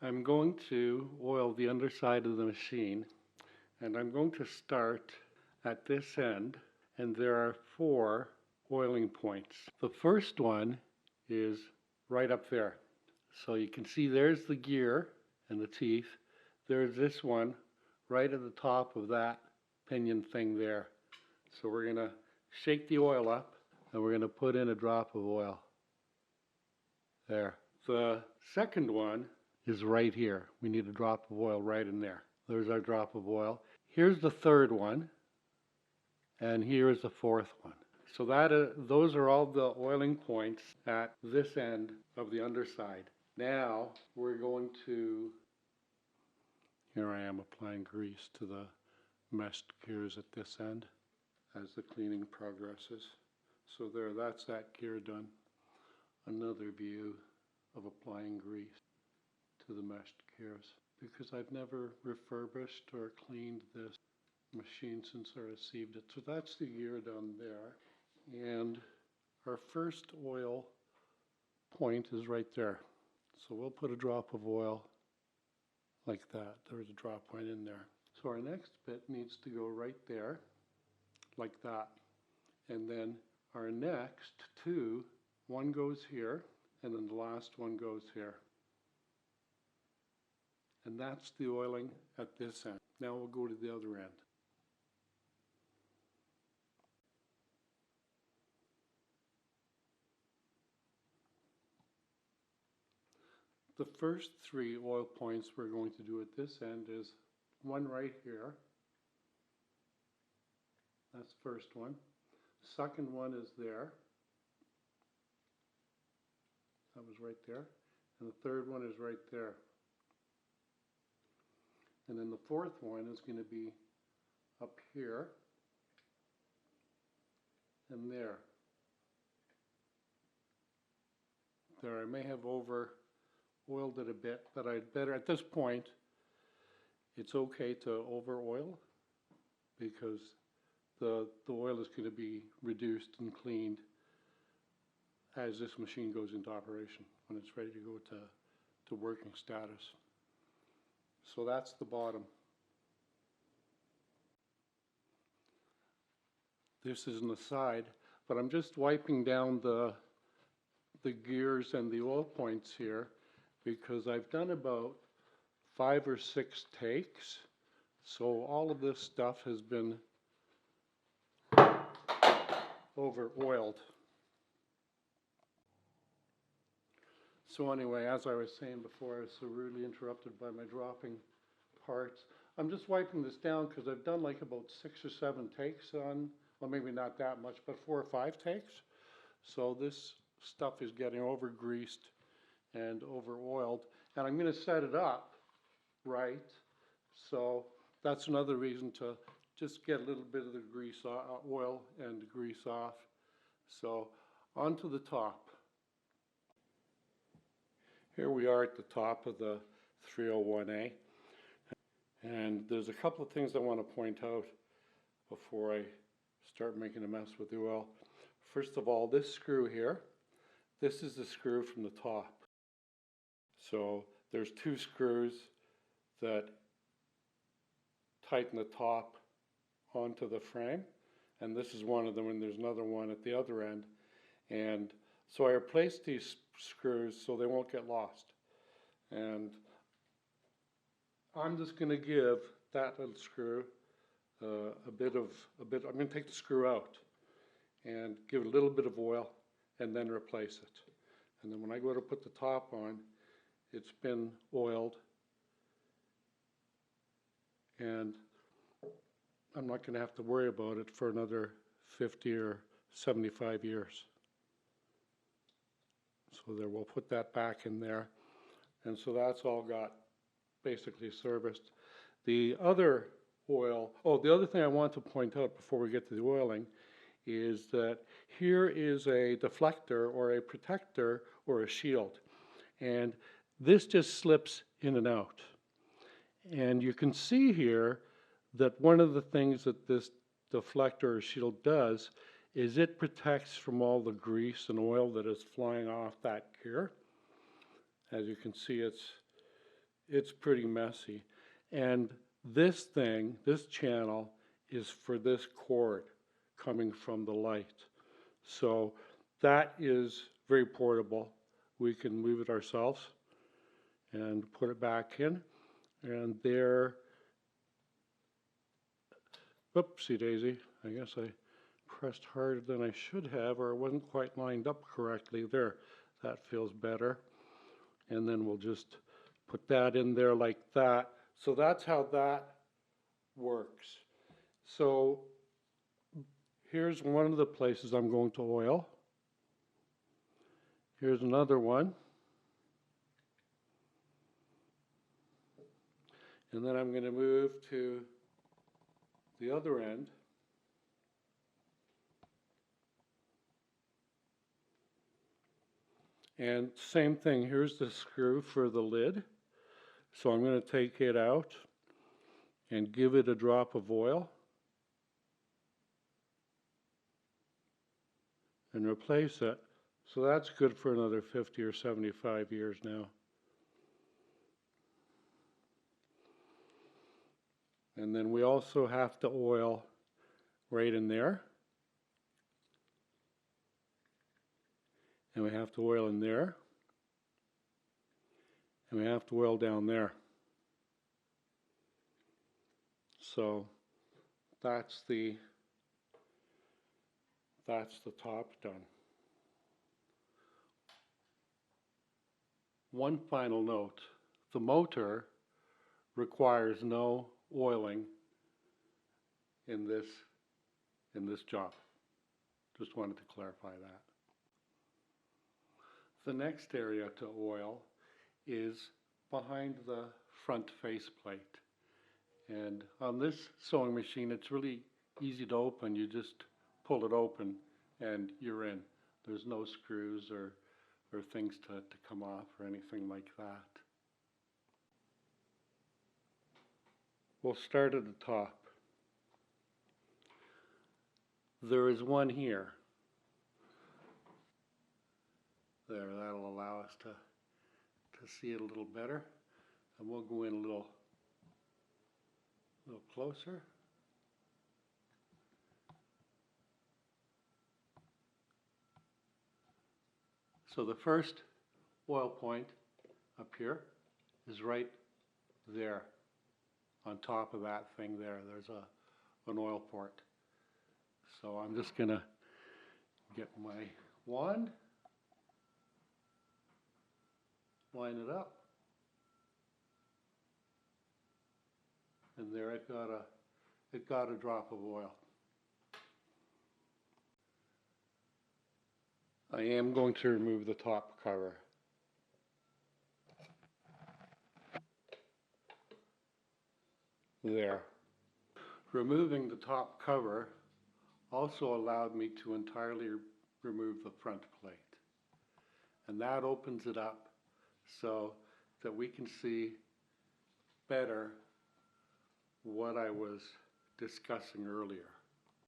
I'm going to oil the underside of the machine, and I'm going to start at this end, and there are 4 oiling points. The first one is right up there. So you can see there's the gear and the teeth. There's this one right at the top of that pinion thing there. So we're going to shake the oil up, and we're going to put in a drop of oil. There. The second one is right here. We need a drop of oil right in there. There's our drop of oil. Here's the third one, and here is the fourth one. So those are all the oiling points at this end of the underside. Now we're going to, here I am applying grease to the meshed gears at this end as the cleaning progresses. So there, that's that gear done. Another view of applying grease to the meshed gears, because I've never refurbished or cleaned this machine since I received it. So that's the gear done there. And our first oil point is right there. So we'll put a drop of oil like that. There's a drop point in there. So our next bit needs to go right there, like that. And then our next 2, one goes here, and then the last one goes here. And that's the oiling at this end. Now we'll go to the other end. The first 3 oil points we're going to do at this end is one right here. That's the first one. Second one is there. That was right there. And the third one is right there. And then the fourth one is going to be up here and there. There, I may have over oiled it a bit, but I'd better, at this point, it's okay to over oil, because the oil is going to be reduced and cleaned as this machine goes into operation, when it's ready to go to working status. So that's the bottom. This is an aside, but I'm just wiping down the gears and the oil points here, because I've done about 5 or 6 takes. So all of this stuff has been over oiled. So anyway, as I was saying before, I was so rudely interrupted by my dropping parts. I'm just wiping this down because I've done like about 6 or 7 takes on, well, maybe not that much, but 4 or 5 takes. So this stuff is getting over greased and over oiled, and I'm going to set it up right. So that's another reason to just get a little bit of the grease, oil and grease off. So onto the top. Here we are at the top of the 301A, and there's a couple of things I want to point out before I start making a mess with the oil. First of all, this screw here, this is the screw from the top. So there's 2 screws that tighten the top onto the frame, and this is one of them, and there's another one at the other end. And so I replaced these screws so they won't get lost. And I'm just going to give that little screw I'm going to take the screw out and give it a little bit of oil and then replace it. And then when I go to put the top on, it's been oiled, and I'm not going to have to worry about it for another 50 or 75 years. So there, we'll put that back in there. And so that's all got basically serviced. The other oil, the other thing I want to point out before we get to the oiling is that here is a deflector or a protector or a shield. And this just slips in and out. And you can see here that one of the things that this deflector or shield does is it protects from all the grease and oil that is flying off that gear. As you can see, it's pretty messy. And this thing, this channel, is for this cord coming from the light. So that is very portable. We can move it ourselves and put it back in. And there, whoopsie daisy, I guess I pressed harder than I should have, or it wasn't quite lined up correctly. There, that feels better. And then we'll just put that in there like that. So that's how that works. So here's one of the places I'm going to oil. Here's another one. And then I'm going to move to the other end. And same thing, here's the screw for the lid. So I'm going to take it out and give it a drop of oil and replace it. So that's good for another 50 or 75 years now. And then we also have to oil right in there. And we have to oil in there. And we have to oil down there. So that's the top done. One final note, the motor requires no oiling in this job. Just wanted to clarify that. The next area to oil is behind the front faceplate. And on this sewing machine, it's really easy to open. You just pull it open and you're in. There's no screws or things to come off or anything like that. We'll start at the top. There is one here. There, that'll allow us to see it a little better. And we'll go in a little closer. So the first oil point up here is right there on top of that thing there. There's an oil port. So I'm just going to get my wand, line it up, and there it got a drop of oil. I am going to remove the top cover. There. Removing the top cover also allowed me to entirely remove the front plate. And that opens it up so that we can see better what I was discussing earlier.